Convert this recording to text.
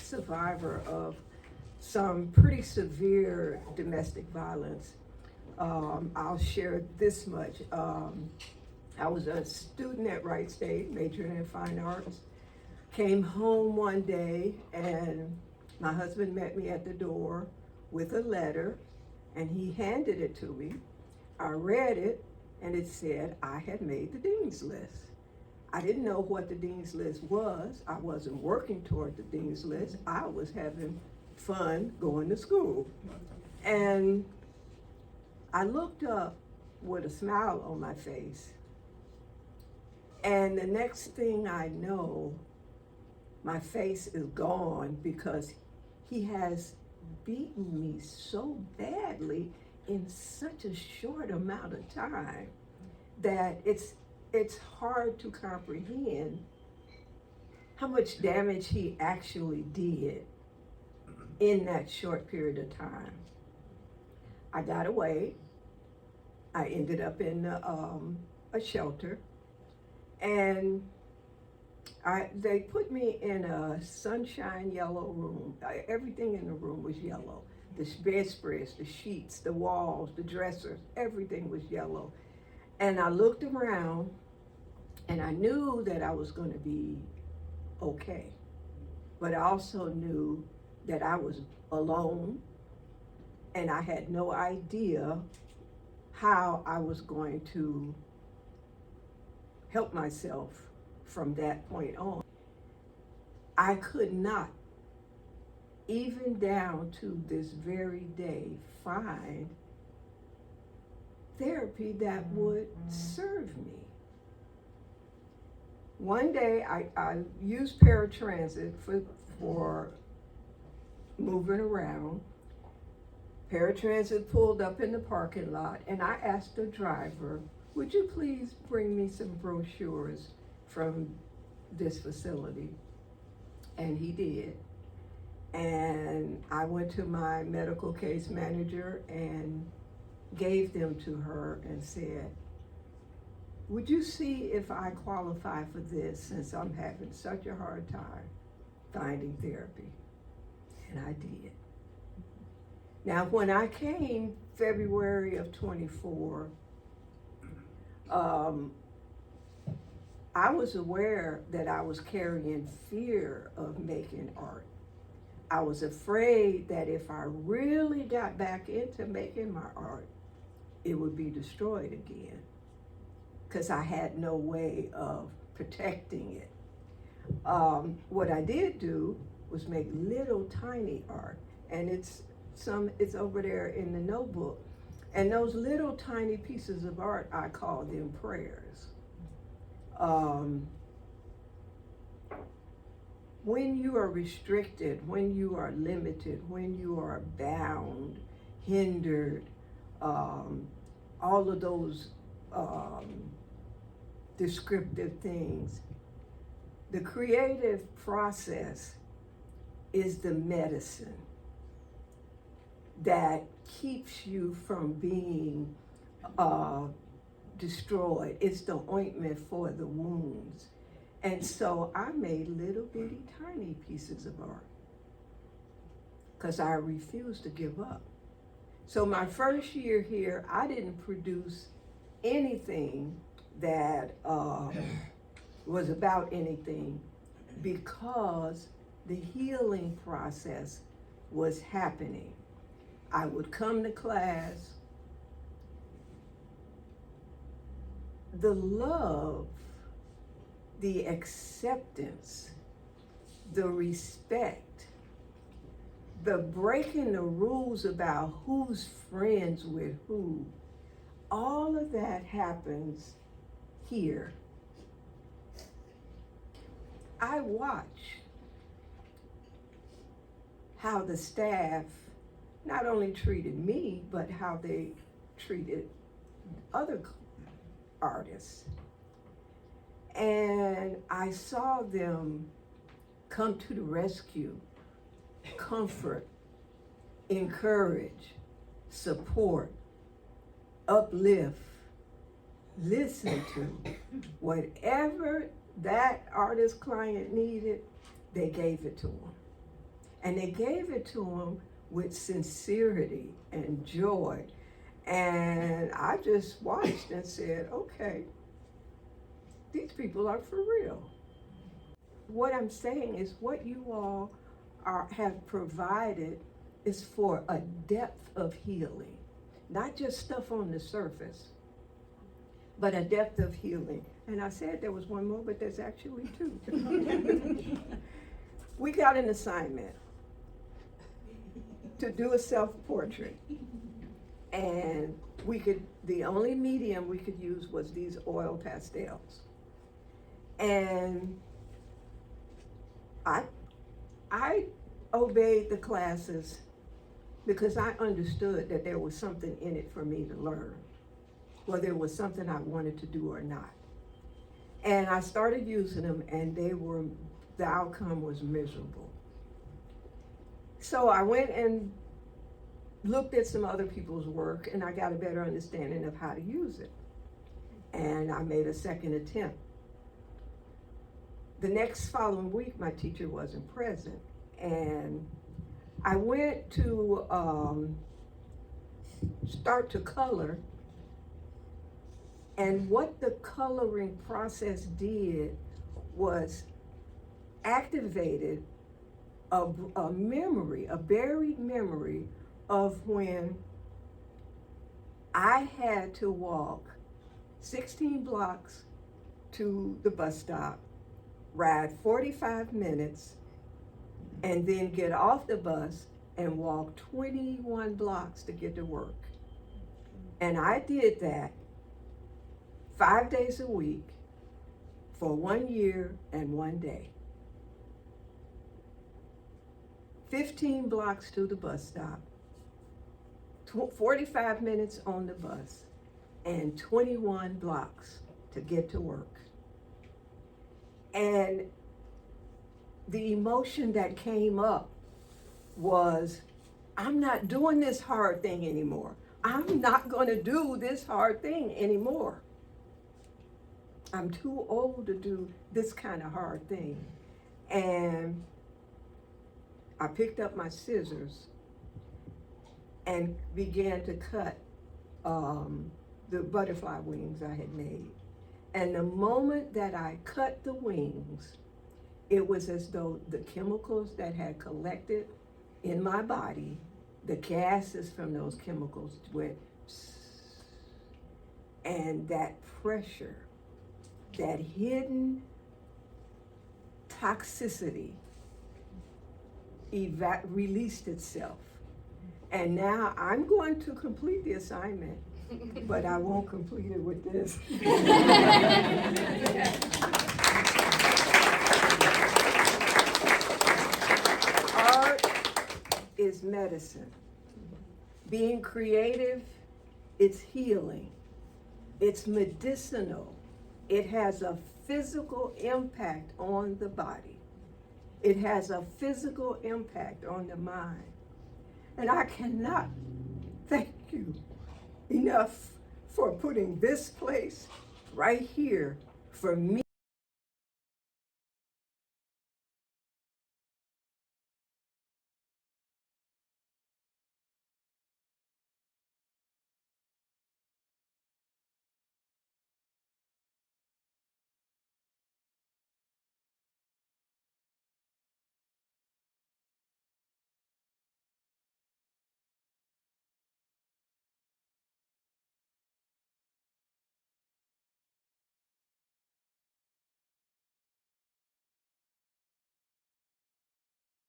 survivor of some pretty severe domestic violence. I'll share this much. I was a student at Wright State, majoring in fine arts. Came home one day and my husband met me at the door with a letter and he handed it to me. I read it and it said I had made the dean's list. I didn't know what the dean's list was. I wasn't working toward the dean's list. I was having fun going to school. And I looked up with a smile on my face. And the next thing I know, my face is gone because he has beaten me so badly in such a short amount of time that it's hard to comprehend how much damage he actually did in that short period of time. I got away. I ended up in a shelter, and they put me in a sunshine yellow room. Everything in the room was yellow. The bedspreads, the sheets, the walls, the dressers, everything was yellow. And I looked around and I knew that I was going to be okay. But I also knew that I was alone and I had no idea how I was going to help myself from that point on. I could not, even down to this very day, find therapy that would serve me. One day I used paratransit for moving around. Paratransit pulled up in the parking lot and I asked the driver, would you please bring me some brochures from this facility? And he did. And I went to my medical case manager and gave them to her and said, would you see if I qualify for this since I'm having such a hard time finding therapy? And I did. Now, when I came February of 24, I was aware that I was carrying fear of making art. I was afraid that if I really got back into making my art, it would be destroyed again, because I had no way of protecting it. What I did do was make little tiny art, and it's over there in the notebook. And those little tiny pieces of art, I call them prayers. When you are restricted, when you are limited, when you are bound, hindered, all of those descriptive things, the creative process is the medicine that keeps you from being destroyed. It's the ointment for the wounds. And so I made little bitty tiny pieces of art because I refused to give up. So my first year here, I didn't produce anything that was about anything because the healing process was happening. I would come to class. The love, the acceptance, the respect, the breaking the rules about who's friends with who, all of that happens here. I watch how the staff not only treated me, but how they treated other artists. And I saw them come to the rescue, comfort, encourage, support, uplift, listen to. Whatever that artist client needed, they gave it to them. And they gave it to him with sincerity and joy. And I just watched and said, okay, these people are for real. What I'm saying is what you all have provided is for a depth of healing, not just stuff on the surface, but a depth of healing. And I said there was one more, but there's actually two. We got an assignment to do a self-portrait. And the only medium we could use was these oil pastels. And I obeyed the classes because I understood that there was something in it for me to learn, whether it was something I wanted to do or not. And I started using them, and the outcome was miserable. So I went and looked at some other people's work, and I got a better understanding of how to use it. And I made a second attempt. The next following week, my teacher wasn't present, and I went to start to color, and what the coloring process did was activated a memory, a buried memory of when I had to walk 16 blocks to the bus stop, ride 45 minutes, and then get off the bus and walk 21 blocks to get to work. And I did that 5 days a week for 1 year and 1 day. 15 blocks to the bus stop, 45 minutes on the bus, and 21 blocks to get to work. And the emotion that came up was, I'm not doing this hard thing anymore. I'm not going to do this hard thing anymore. I'm too old to do this kind of hard thing. And I picked up my scissors and began to cut the butterfly wings I had made. And the moment that I cut the wings, it was as though the chemicals that had collected in my body, the gases from those chemicals went, and that pressure, that hidden toxicity released itself. And now I'm going to complete the assignment, but I won't complete it with this. Art is medicine. Being creative, it's healing. It's medicinal. It has a physical impact on the body. It has a physical impact on the mind. And I cannot thank you enough for putting this place right here for me.